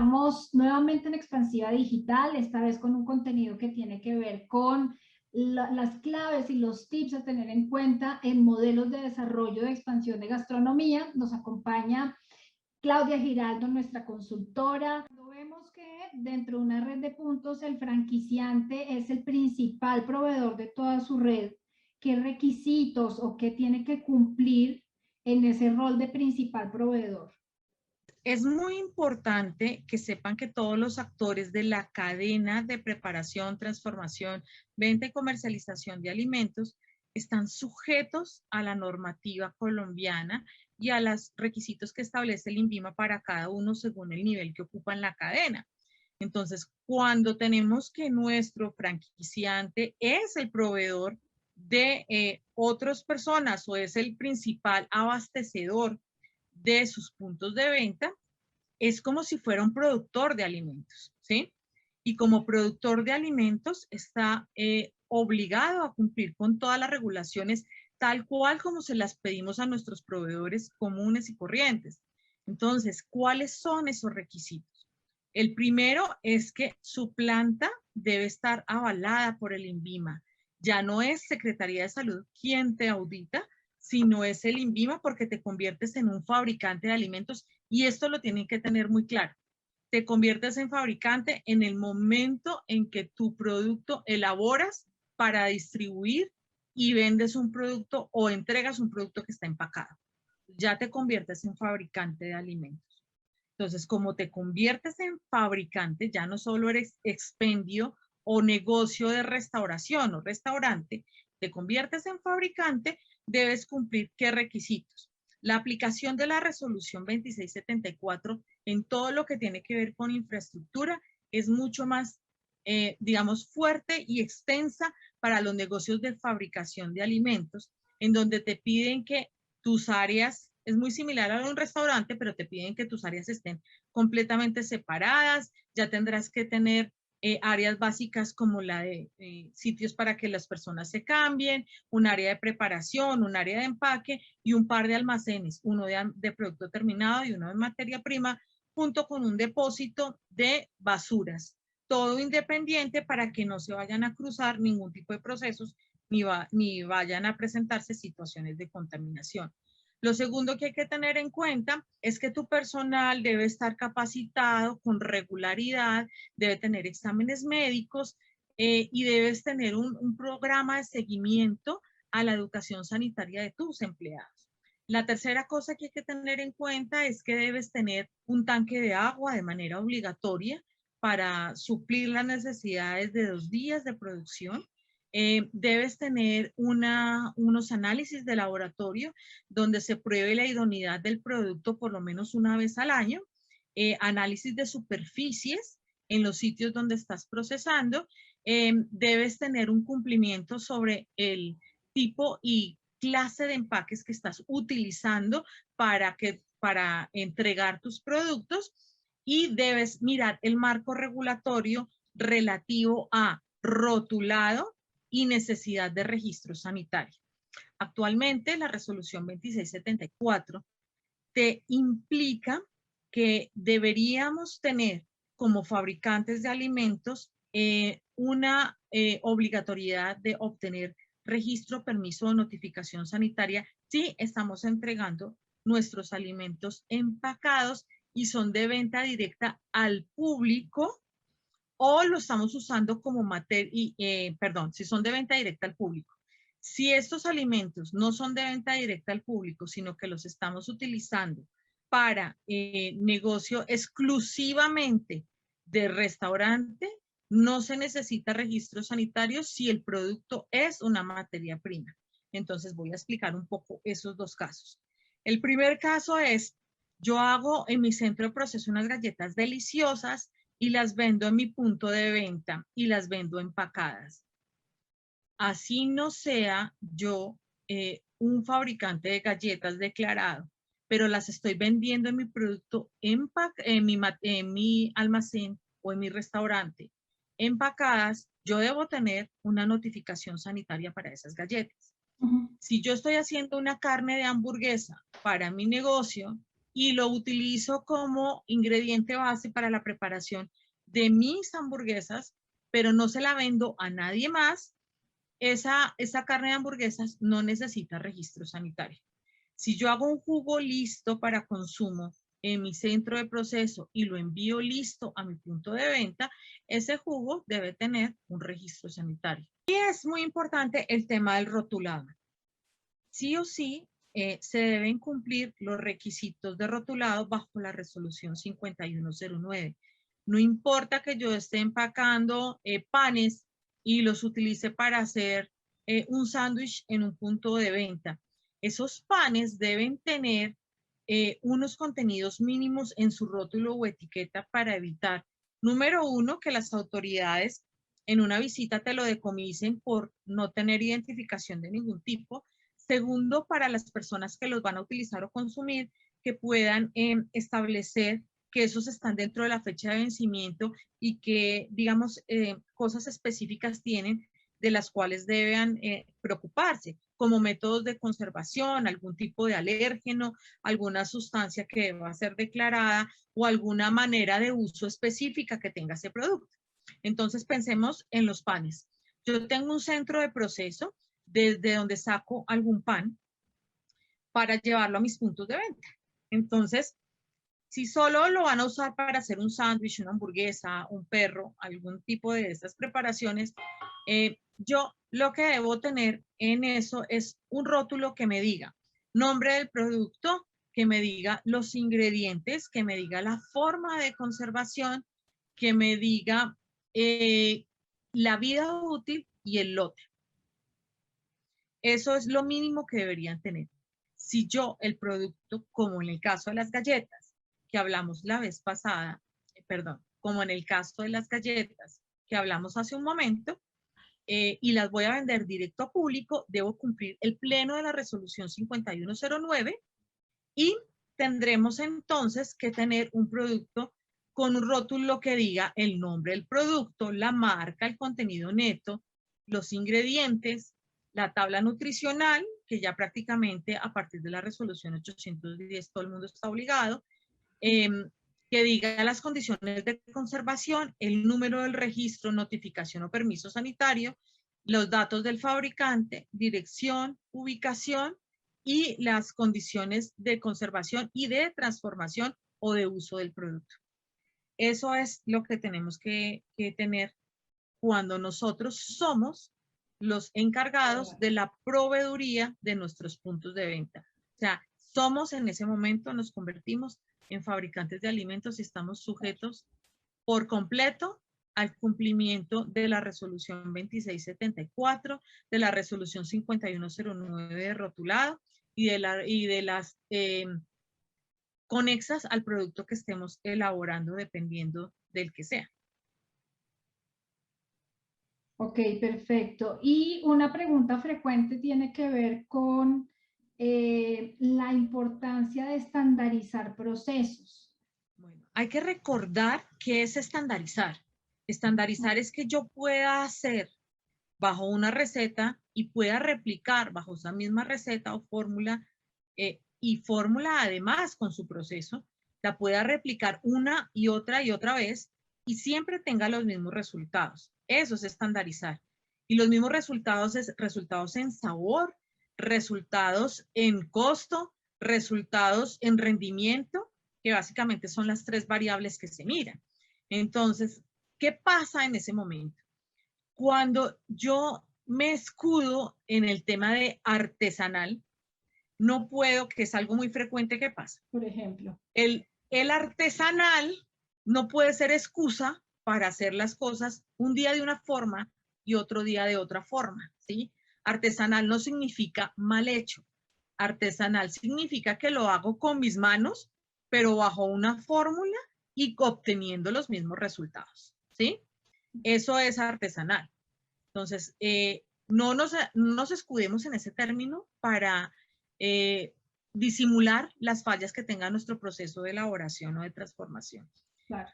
Estamos nuevamente en Expansiva Digital, esta vez con un contenido que tiene que ver con las claves y los tips a tener en cuenta en modelos de desarrollo de expansión de gastronomía. Nos acompaña Claudia Giraldo, nuestra consultora. Vemos que dentro de una red de puntos el franquiciante es el principal proveedor de toda su red. ¿Qué requisitos o qué tiene que cumplir en ese rol de principal proveedor? Es muy importante que sepan que todos los actores de la cadena de preparación, transformación, venta y comercialización de alimentos están sujetos a la normativa colombiana y a los requisitos que establece el INVIMA para cada uno según el nivel que ocupa en la cadena. Entonces, cuando tenemos que nuestro franquiciante es el proveedor de otras personas o es el principal abastecedor de sus puntos de venta, es como si fuera un productor de alimentos, ¿sí? Y como productor de alimentos está obligado a cumplir con todas las regulaciones tal cual como se las pedimos a nuestros proveedores comunes y corrientes. Entonces, ¿cuáles son esos requisitos? El primero es que su planta debe estar avalada por el INVIMA. Ya no es Secretaría de Salud quien te audita, sino es el INVIMA porque te conviertes en un fabricante de alimentos y esto lo tienen que tener muy claro. Te conviertes en fabricante en el momento en que tu producto elaboras para distribuir y vendes un producto o entregas un producto que está empacado. Ya te conviertes en fabricante de alimentos. Entonces, como te conviertes en fabricante, ya no solo eres expendio o negocio de restauración o restaurante, te conviertes en fabricante, debes cumplir qué requisitos. La aplicación de la resolución 2674 en todo lo que tiene que ver con infraestructura es mucho más, digamos, fuerte y extensa para los negocios de fabricación de alimentos, en donde te piden que tus áreas, es muy similar a un restaurante, pero te piden que tus áreas estén completamente separadas, ya tendrás que tener áreas básicas como la de sitios para que las personas se cambien, un área de preparación, un área de empaque y un par de almacenes, uno de producto terminado y uno de materia prima, junto con un depósito de basuras. Todo independiente para que no se vayan a cruzar ningún tipo de procesos ni vayan a presentarse situaciones de contaminación. Lo segundo que hay que tener en cuenta es que tu personal debe estar capacitado con regularidad, debe tener exámenes médicos y debes tener un programa de seguimiento a la educación sanitaria de tus empleados. La tercera cosa que hay que tener en cuenta es que debes tener un tanque de agua de manera obligatoria para suplir las necesidades de 2 días de producción. Debes tener unos análisis de laboratorio donde se pruebe la idoneidad del producto por lo menos una vez al año, análisis de superficies en los sitios donde estás procesando, debes tener un cumplimiento sobre el tipo y clase de empaques que estás utilizando para entregar tus productos y debes mirar el marco regulatorio relativo a rotulado y necesidad de registro sanitario. Actualmente, la resolución 2674 te implica que deberíamos tener como fabricantes de alimentos una obligatoriedad de obtener registro, permiso o notificación sanitaria si estamos entregando nuestros alimentos empacados y son de venta directa al público o lo estamos usando como si son de venta directa al público. Si estos alimentos no son de venta directa al público, sino que los estamos utilizando para negocio exclusivamente de restaurante, no se necesita registro sanitario si el producto es una materia prima. Entonces voy a explicar un poco esos dos casos. El primer caso es, yo hago en mi centro de proceso unas galletas deliciosas y las vendo en mi punto de venta y las vendo empacadas. Así no sea yo un fabricante de galletas declarado, pero las estoy vendiendo en mi producto, en mi almacén o en mi restaurante empacadas, yo debo tener una notificación sanitaria para esas galletas. Si yo estoy haciendo una carne de hamburguesa para mi negocio y lo utilizo como ingrediente base para la preparación de mis hamburguesas, pero no se la vendo a nadie más, esa carne de hamburguesas no necesita registro sanitario. Si yo hago un jugo listo para consumo en mi centro de proceso y lo envío listo a mi punto de venta, ese jugo debe tener un registro sanitario. Y es muy importante el tema del rotulado. Sí o sí, se deben cumplir los requisitos de rotulado bajo la resolución 5109. No importa que yo esté empacando panes y los utilice para hacer un sándwich en un punto de venta. Esos panes deben tener unos contenidos mínimos en su rótulo o etiqueta para evitar, número uno, que las autoridades en una visita te lo decomisen por no tener identificación de ningún tipo. Segundo, para las personas que los van a utilizar o consumir, que puedan establecer que esos están dentro de la fecha de vencimiento y que, digamos, cosas específicas tienen de las cuales deben preocuparse, como métodos de conservación, algún tipo de alérgeno, alguna sustancia que deba ser declarada o alguna manera de uso específica que tenga ese producto. Entonces, pensemos en los panes. Yo tengo un centro de proceso desde donde saco algún pan para llevarlo a mis puntos de venta. Entonces, si solo lo van a usar para hacer un sándwich, una hamburguesa, un perro, algún tipo de estas preparaciones, yo lo que debo tener en eso es un rótulo que me diga nombre del producto, que me diga los ingredientes, que me diga la forma de conservación, que me diga la vida útil y el lote. Eso es lo mínimo que deberían tener. Si yo el producto, como en el caso de las galletas, que hablamos la vez pasada, como en el caso de las galletas que hablamos hace un momento, y las voy a vender directo a público, debo cumplir el pleno de la resolución 5109 y tendremos entonces que tener un producto con un rótulo que diga el nombre del producto, la marca, el contenido neto, los ingredientes, la tabla nutricional, que ya prácticamente a partir de la resolución 810 todo el mundo está obligado, que diga las condiciones de conservación, el número del registro, notificación o permiso sanitario, los datos del fabricante, dirección, ubicación y las condiciones de conservación y de transformación o de uso del producto. Eso es lo que tenemos que tener cuando nosotros somos los encargados de la proveeduría de nuestros puntos de venta. O sea, somos en ese momento, nos convertimos en fabricantes de alimentos y estamos sujetos por completo al cumplimiento de la resolución 2674, de la resolución 5109 de rotulado y de las conexas al producto que estemos elaborando dependiendo del que sea. Ok, perfecto. Y una pregunta frecuente tiene que ver con la importancia de estandarizar procesos. Bueno, hay que recordar qué es estandarizar. Estandarizar es que yo pueda hacer bajo una receta y pueda replicar bajo esa misma receta o fórmula y fórmula además con su proceso, la pueda replicar una y otra vez y siempre tenga los mismos resultados. Eso es estandarizar. Y los mismos resultados es resultados en sabor, resultados en costo, resultados en rendimiento, que básicamente son las tres variables que se miran. Entonces, ¿qué pasa en ese momento? Cuando yo me escudo en el tema de artesanal, no puedo, que es algo muy frecuente que pasa. Por ejemplo. El artesanal no puede ser excusa para hacer las cosas un día de una forma y otro día de otra forma, ¿sí? Artesanal no significa mal hecho. Artesanal significa que lo hago con mis manos, pero bajo una fórmula y obteniendo los mismos resultados, ¿sí? Eso es artesanal. Entonces, no nos escudemos en ese término para disimular las fallas que tenga nuestro proceso de elaboración o de transformación. Claro.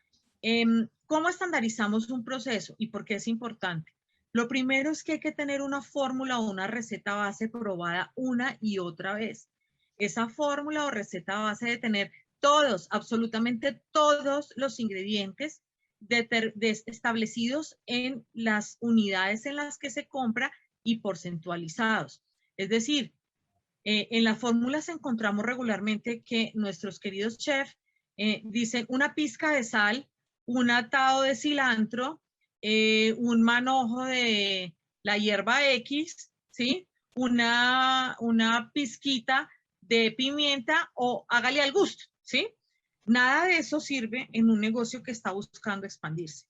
¿Cómo estandarizamos un proceso y por qué es importante? Lo primero es que hay que tener una fórmula o una receta base probada una y otra vez. Esa fórmula o receta base debe tener todos, absolutamente todos los ingredientes establecidos en las unidades en las que se compra y porcentualizados. Es decir, en las fórmulas encontramos regularmente que nuestros queridos chefs dicen una pizca de sal, un atado de cilantro, un manojo de la hierba X, ¿sí? Una pizquita de pimienta o hágale al gusto, ¿sí? Nada de eso sirve en un negocio que está buscando expandirse.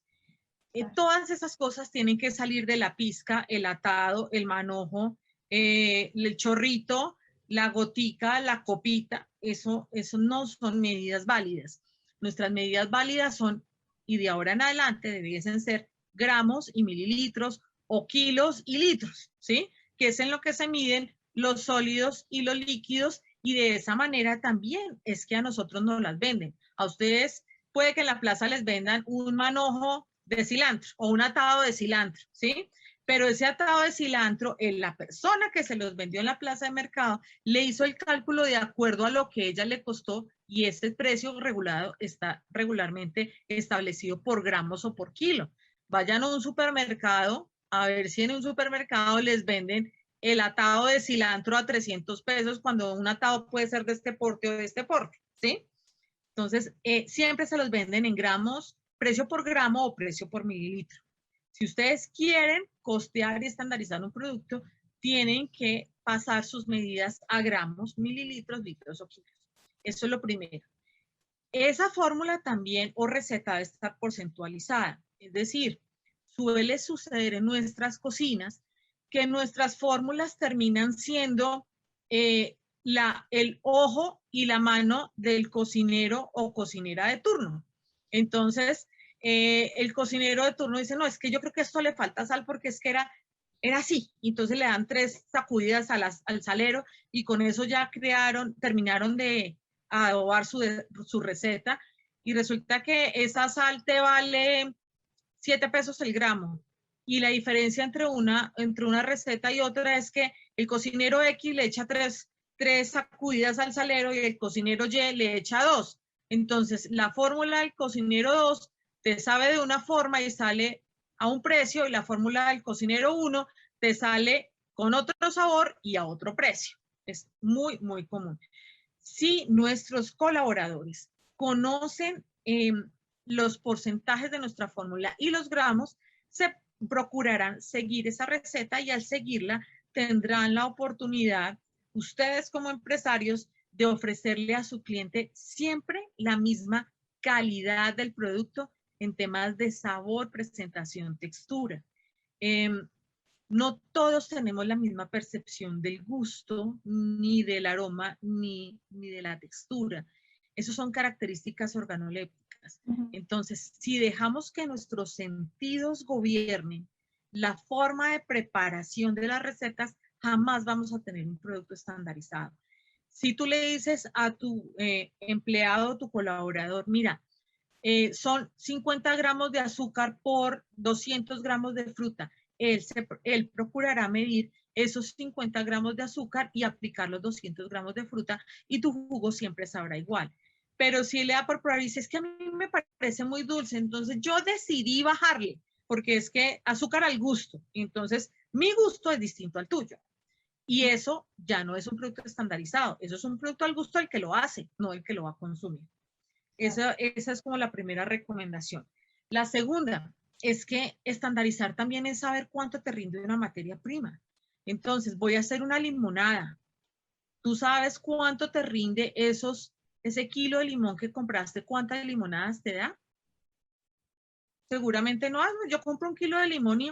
Todas esas cosas tienen que salir de la pizca, el atado, el manojo, el chorrito, la gotica, la copita. Eso no son medidas válidas. Nuestras medidas válidas son, y de ahora en adelante debiesen ser gramos y mililitros o kilos y litros, ¿sí? Que es en lo que se miden los sólidos y los líquidos, y de esa manera también es que a nosotros nos las venden. A ustedes puede que en la plaza les vendan un manojo de cilantro o un atado de cilantro, ¿sí? Pero ese atado de cilantro, la persona que se los vendió en la plaza de mercado le hizo el cálculo de acuerdo a lo que ella le costó, y ese precio regulado está regularmente establecido por gramos o por kilo. Vayan a un supermercado a ver si en un supermercado les venden el atado de cilantro a 300 pesos cuando un atado puede ser de este porte o de este porte, ¿sí? Entonces, siempre se los venden en gramos, precio por gramo o precio por mililitro. Si ustedes quieren costear y estandarizar un producto, tienen que pasar sus medidas a gramos, mililitros, litros o kilos. Eso es lo primero. Esa fórmula también o receta debe estar porcentualizada. Es decir, suele suceder en nuestras cocinas que nuestras fórmulas terminan siendo el ojo y la mano del cocinero o cocinera de turno. Entonces, el cocinero de turno dice, no, es que yo creo que esto le falta sal porque es que era así. Entonces le dan 3 sacudidas al salero y con eso ya terminaron de adobar su receta, y resulta que esa sal te vale 7 pesos el gramo. Y la diferencia entre una receta y otra es que el cocinero X le echa 3 sacudidas al salero y el cocinero Y le echa 2. Entonces, la fórmula del cocinero 2 te sabe de una forma y sale a un precio, y la fórmula del cocinero 1 te sale con otro sabor y a otro precio. Es muy, muy común. Si nuestros colaboradores conocen los porcentajes de nuestra fórmula y los gramos, se procurarán seguir esa receta, y al seguirla tendrán la oportunidad, ustedes como empresarios, de ofrecerle a su cliente siempre la misma calidad del producto en temas de sabor, presentación, textura. No todos tenemos la misma percepción del gusto, ni del aroma, ni de la textura. Esas son características organolépticas. Entonces, si dejamos que nuestros sentidos gobiernen la forma de preparación de las recetas, jamás vamos a tener un producto estandarizado. Si tú le dices a tu empleado, tu colaborador, mira, son 50 gramos de azúcar por 200 gramos de fruta, él procurará medir esos 50 gramos de azúcar y aplicar los 200 gramos de fruta, y tu jugo siempre sabrá igual. Pero si le da por probar y dice, es que a mí me parece muy dulce, entonces yo decidí bajarle, porque es que azúcar al gusto, entonces mi gusto es distinto al tuyo. Y eso ya no es un producto estandarizado, eso es un producto al gusto del que lo hace, no el que lo va a consumir. Esa es como la primera recomendación. La segunda es que estandarizar también es saber cuánto te rinde una materia prima. Entonces, voy a hacer una limonada. ¿Tú sabes cuánto te rinde ese kilo de limón que compraste? ¿Cuántas limonadas te da? Seguramente no. Yo compro un kilo de limón y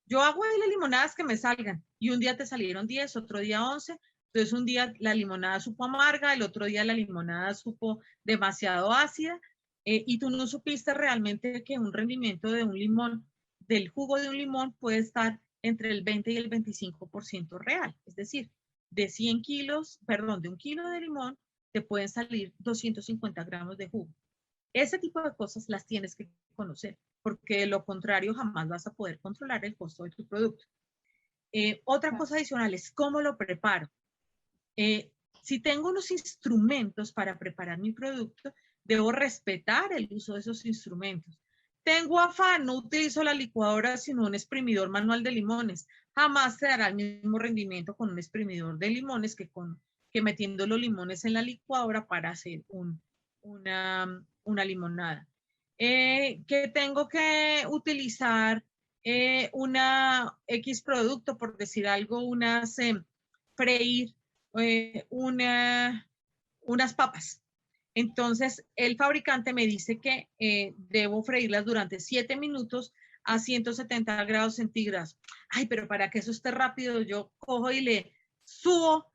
yo hago las limonadas que me salgan. Y un día te salieron 10, otro día 11. Entonces un día la limonada supo amarga, el otro día la limonada supo demasiado ácida, y tú no supiste realmente que un rendimiento de un limón, del jugo de un limón, puede estar entre el 20 y el 25% real. Es decir, de 100 kilos, perdón, de un kilo de limón, te pueden salir 250 gramos de jugo. Ese tipo de cosas las tienes que conocer, porque de lo contrario jamás vas a poder controlar el costo de tu producto. Otra cosa adicional es cómo lo preparo. Si tengo unos instrumentos para preparar mi producto, debo respetar el uso de esos instrumentos. Tengo afán, no utilizo la licuadora, sino un exprimidor manual de limones. Jamás te dará el mismo rendimiento con un exprimidor de limones que metiendo los limones en la licuadora para hacer una limonada. Que tengo que utilizar una X producto, por decir algo, freír unas papas. Entonces, el fabricante me dice que debo freírlas durante 7 minutos a 170 grados centígrados. Ay, pero para que eso esté rápido, yo cojo y le subo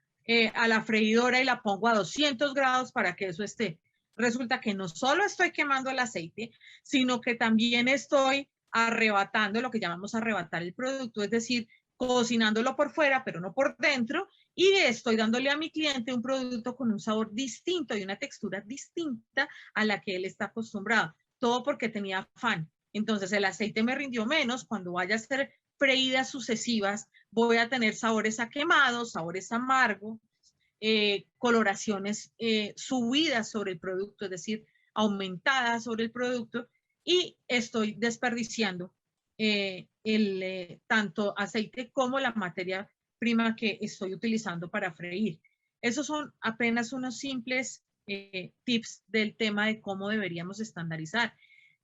a la freidora y la pongo a 200 grados para que eso esté. Resulta que no solo estoy quemando el aceite, sino que también estoy arrebatando lo que llamamos arrebatar el producto, es decir, cocinándolo por fuera, pero no por dentro, y estoy dándole a mi cliente un producto con un sabor distinto y una textura distinta a la que él está acostumbrado. Todo porque tenía afán. Entonces el aceite me rindió menos. Cuando vaya a hacer freídas sucesivas, voy a tener sabores a quemados, sabores amargos, coloraciones subidas sobre el producto, es decir, aumentadas sobre el producto, y estoy desperdiciando tanto aceite como la materia prima que estoy utilizando para freír. Esos son apenas unos simples tips del tema de cómo deberíamos estandarizar.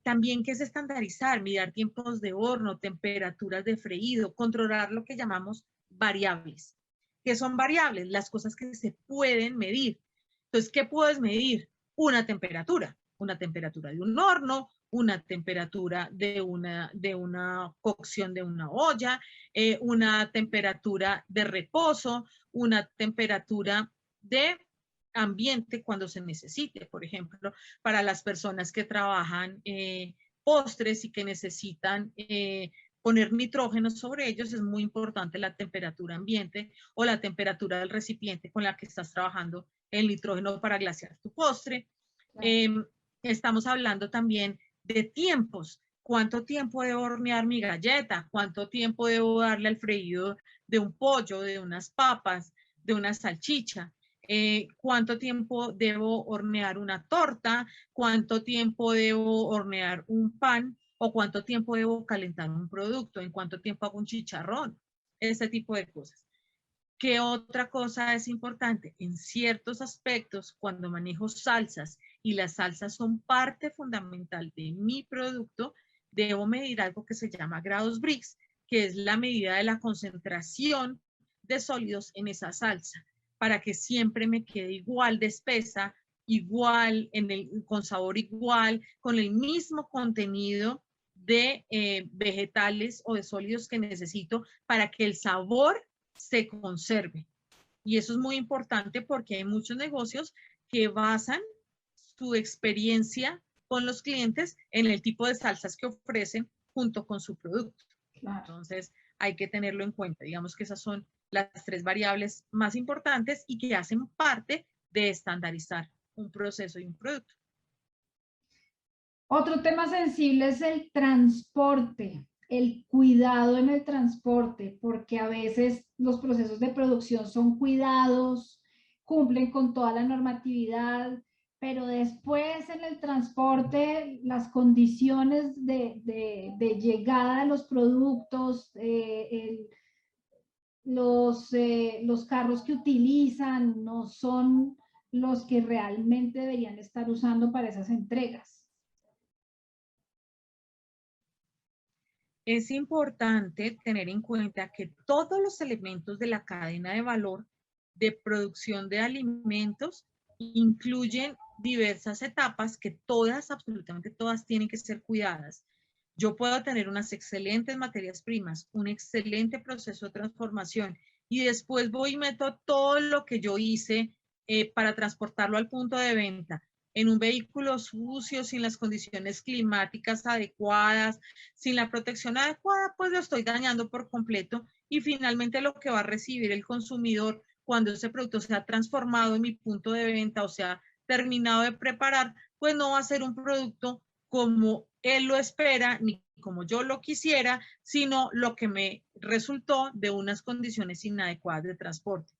También, ¿qué es estandarizar? Mirar tiempos de horno, temperaturas de freído, controlar lo que llamamos variables. ¿Qué son variables? Las cosas que se pueden medir. Entonces, ¿qué puedes medir? Una temperatura de un horno, una temperatura de una cocción de una olla, una temperatura de reposo, una temperatura de ambiente cuando se necesite. Por ejemplo, para las personas que trabajan postres y que necesitan poner nitrógeno sobre ellos, es muy importante la temperatura ambiente o la temperatura del recipiente con la que estás trabajando el nitrógeno para glasear tu postre. Claro. Estamos hablando también de tiempos. ¿Cuánto tiempo debo hornear mi galleta? ¿Cuánto tiempo debo darle al freído de un pollo, de unas papas, de una salchicha? ¿Cuánto tiempo debo hornear una torta? ¿Cuánto tiempo debo hornear un pan? ¿O cuánto tiempo debo calentar un producto? ¿En cuánto tiempo hago un chicharrón? Ese tipo de cosas. ¿Qué otra cosa es importante? En ciertos aspectos, cuando manejo salsas y las salsas son parte fundamental de mi producto, debo medir algo que se llama grados Brix, que es la medida de la concentración de sólidos en esa salsa, para que siempre me quede igual de espesa, igual, con sabor igual, con el mismo contenido de vegetales o de sólidos que necesito para que el sabor se conserve. Y eso es muy importante porque hay muchos negocios que basan su experiencia con los clientes en el tipo de salsas que ofrecen junto con su producto. Claro. Entonces, hay que tenerlo en cuenta. Digamos que esas son las 3 variables más importantes y que hacen parte de estandarizar un proceso y un producto. Otro tema sensible es el transporte, el cuidado en el transporte, porque a veces los procesos de producción son cuidados, cumplen con toda la normatividad, pero después en el transporte las condiciones de llegada de los productos, los carros que utilizan no son los que realmente deberían estar usando para esas entregas. Es importante tener en cuenta que todos los elementos de la cadena de valor de producción de alimentos incluyen diversas etapas que todas, absolutamente todas, tienen que ser cuidadas. Yo puedo tener unas excelentes materias primas, un excelente proceso de transformación y después voy y meto todo lo que yo hice para transportarlo al punto de venta en un vehículo sucio, sin las condiciones climáticas adecuadas, sin la protección adecuada, pues lo estoy dañando por completo y finalmente lo que va a recibir el consumidor cuando ese producto sea transformado en mi punto de venta o sea terminado de preparar, pues no va a ser un producto como él lo espera ni como yo lo quisiera, sino lo que me resultó de unas condiciones inadecuadas de transporte.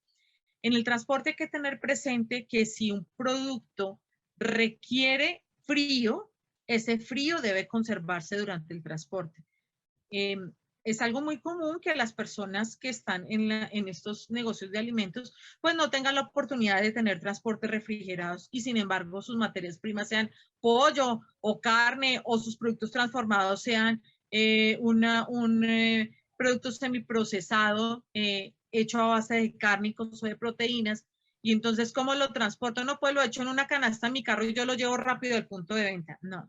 En el transporte hay que tener presente que si un producto requiere frío, ese frío debe conservarse durante el transporte. Es algo muy común que las personas que están en estos negocios de alimentos pues no tengan la oportunidad de tener transportes refrigerados y sin embargo sus materias primas sean pollo o carne o sus productos transformados sean un producto semiprocesado hecho a base de cárnicos o de proteínas. Y entonces, ¿cómo lo transporto? No, pues lo echo en una canasta en mi carro y yo lo llevo rápido al punto de venta. No,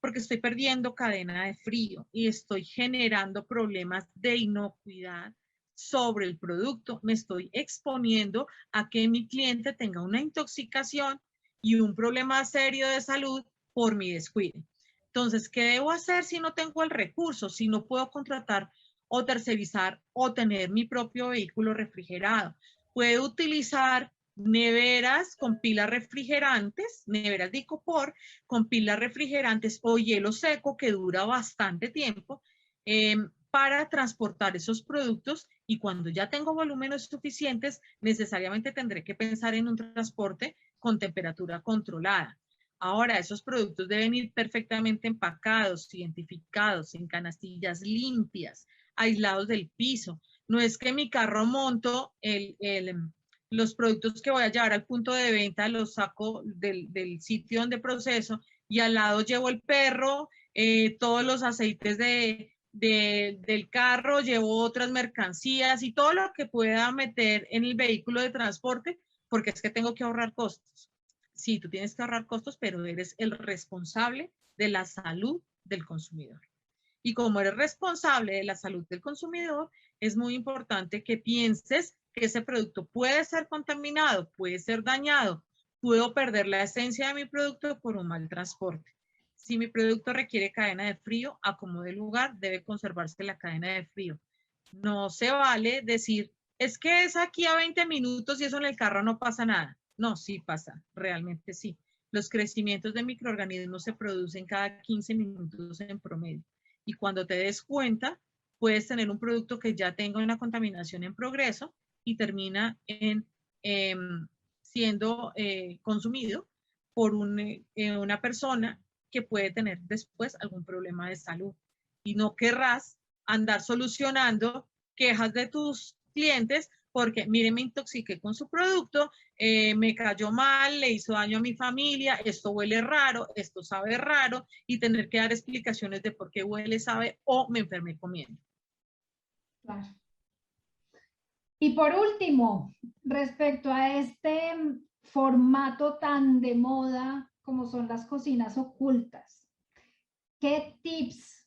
porque estoy perdiendo cadena de frío y estoy generando problemas de inocuidad sobre el producto. Me estoy exponiendo a que mi cliente tenga una intoxicación y un problema serio de salud por mi descuido. Entonces, ¿qué debo hacer si no tengo el recurso, si no puedo contratar o tercerizar o tener mi propio vehículo refrigerado? Puedo utilizar neveras con pilas refrigerantes, neveras de icopor, con pilas refrigerantes o hielo seco que dura bastante tiempo para transportar esos productos y cuando ya tengo volúmenes suficientes, necesariamente tendré que pensar en un transporte con temperatura controlada. Ahora, esos productos deben ir perfectamente empacados, identificados, en canastillas limpias, aislados del piso. No es que mi carro monto los productos que voy a llevar al punto de venta, los saco del sitio donde proceso y al lado llevo el perro, todos los aceites del carro, llevo otras mercancías y todo lo que pueda meter en el vehículo de transporte, porque es que tengo que ahorrar costos. Sí, tú tienes que ahorrar costos, pero eres el responsable de la salud del consumidor. Y como eres responsable de la salud del consumidor, es muy importante que pienses que ese producto puede ser contaminado, puede ser dañado, puedo perder la esencia de mi producto por un mal transporte. Si mi producto requiere cadena de frío, a como de lugar debe conservarse la cadena de frío. No se vale decir, es que es aquí a 20 minutos y eso en el carro no pasa nada. No, sí pasa, realmente sí. Los crecimientos de microorganismos se producen cada 15 minutos en promedio. Y cuando te des cuenta, puedes tener un producto que ya tenga una contaminación en progreso y termina siendo consumido por una persona que puede tener después algún problema de salud. Y no querrás andar solucionando quejas de tus clientes porque, mire, me intoxiqué con su producto, me cayó mal, le hizo daño a mi familia, esto huele raro, esto sabe raro, y tener que dar explicaciones de por qué huele, sabe, o me enfermé comiendo. Claro. Y por último, respecto a este formato tan de moda como son las cocinas ocultas, ¿qué tips,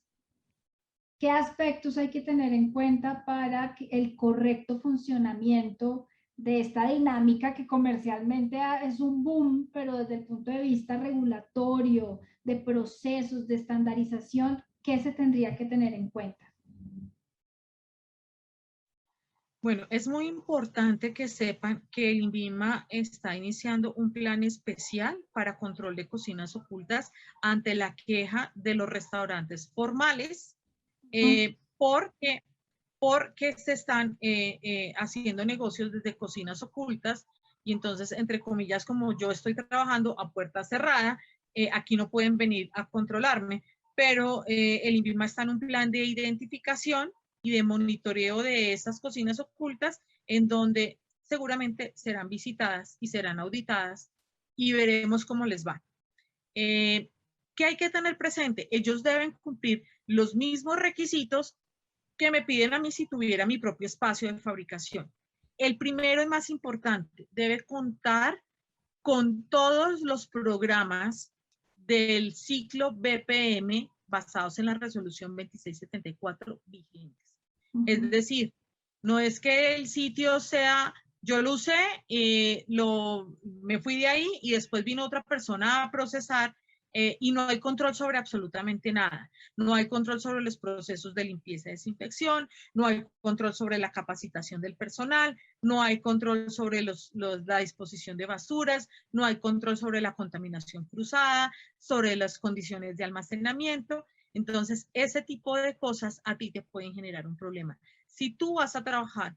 qué aspectos hay que tener en cuenta para el correcto funcionamiento de esta dinámica que comercialmente es un boom, pero desde el punto de vista regulatorio, de procesos, de estandarización, ¿qué se tendría que tener en cuenta? Bueno, es muy importante que sepan que el INVIMA está iniciando un plan especial para control de cocinas ocultas ante la queja de los restaurantes formales, porque se están haciendo negocios desde cocinas ocultas y entonces, entre comillas, como yo estoy trabajando a puerta cerrada, aquí no pueden venir a controlarme, pero el INVIMA está en un plan de identificación y de monitoreo de esas cocinas ocultas en donde seguramente serán visitadas y serán auditadas y veremos cómo les va. ¿Qué hay que tener presente? Ellos deben cumplir los mismos requisitos que me piden a mí si tuviera mi propio espacio de fabricación. El primero y más importante, debe contar con todos los programas del ciclo BPM basados en la resolución 2674 vigentes. Es decir, no es que el sitio sea, yo lo usé, me fui de ahí y después vino otra persona a procesar y no hay control sobre absolutamente nada. No hay control sobre los procesos de limpieza y desinfección, no hay control sobre la capacitación del personal, no hay control sobre la disposición de basuras, no hay control sobre la contaminación cruzada, sobre las condiciones de almacenamiento. Entonces, ese tipo de cosas a ti te pueden generar un problema. Si tú vas a trabajar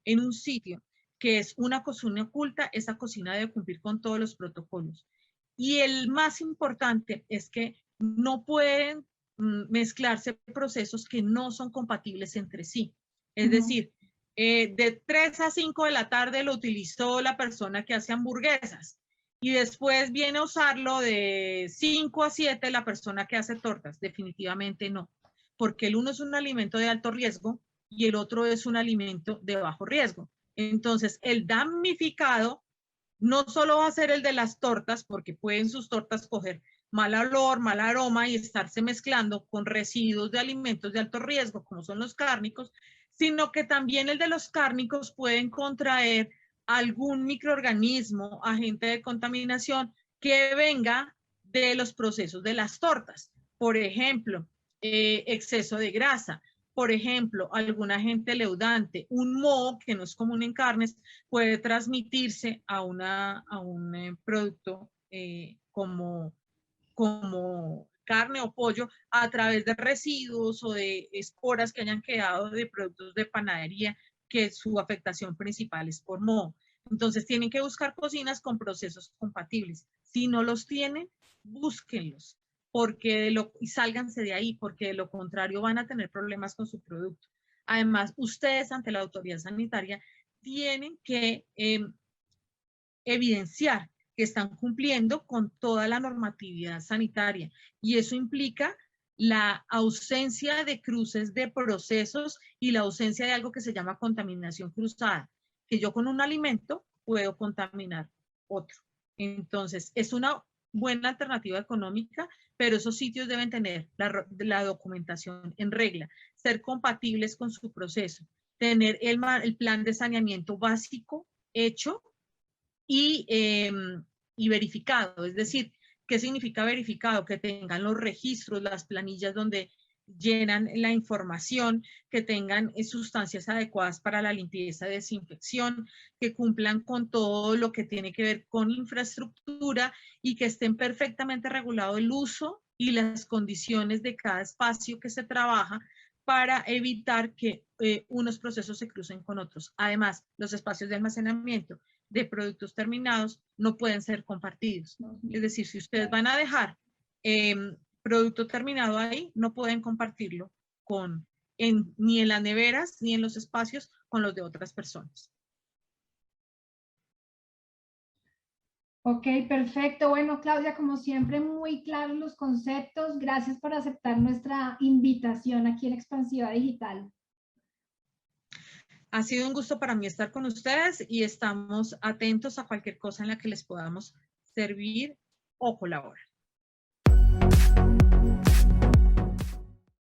en un sitio que es una cocina oculta, esa cocina debe cumplir con todos los protocolos. Y el más importante es que no pueden mezclarse procesos que no son compatibles entre sí. Es decir, de 3 a 5 de la tarde lo utilizó la persona que hace hamburguesas y después viene a usarlo de 5 a 7 la persona que hace tortas. Definitivamente no, porque el uno es un alimento de alto riesgo y el otro es un alimento de bajo riesgo. Entonces, el damnificado no solo va a ser el de las tortas, porque pueden sus tortas coger mal olor, mal aroma y estarse mezclando con residuos de alimentos de alto riesgo, como son los cárnicos, sino que también el de los cárnicos pueden contraer algún microorganismo, agente de contaminación que venga de los procesos de las tortas. Por ejemplo, exceso de grasa. Por ejemplo, algún agente leudante, un moho que no es común en carnes, puede transmitirse a un producto como carne o pollo a través de residuos o de esporas que hayan quedado de productos de panadería, que su afectación principal es por moho. Entonces tienen que buscar cocinas con procesos compatibles. Si no los tienen, búsquenlos y sálganse de ahí, porque de lo contrario van a tener problemas con su producto. Además, ustedes ante la autoridad sanitaria tienen que evidenciar que están cumpliendo con toda la normatividad sanitaria y eso implica la ausencia de cruces de procesos y la ausencia de algo que se llama contaminación cruzada, que yo con un alimento puedo contaminar otro. Entonces, es una buena alternativa económica, pero esos sitios deben tener la documentación en regla, ser compatibles con su proceso, tener el plan de saneamiento básico hecho y verificado. Es decir, ¿qué significa verificado? Que tengan los registros, las planillas donde llenan la información, que tengan sustancias adecuadas para la limpieza y desinfección, que cumplan con todo lo que tiene que ver con infraestructura y que estén perfectamente regulado el uso y las condiciones de cada espacio que se trabaja para evitar que unos procesos se crucen con otros. Además, los espacios de almacenamiento de productos terminados no pueden ser compartidos. Es decir, si ustedes van a dejar producto terminado ahí, no pueden compartirlo ni en las neveras ni en los espacios con los de otras personas. Ok, perfecto. Bueno, Claudia, como siempre, muy claros los conceptos. Gracias por aceptar nuestra invitación aquí en Expansiva Digital. Ha sido un gusto para mí estar con ustedes y estamos atentos a cualquier cosa en la que les podamos servir o colaborar.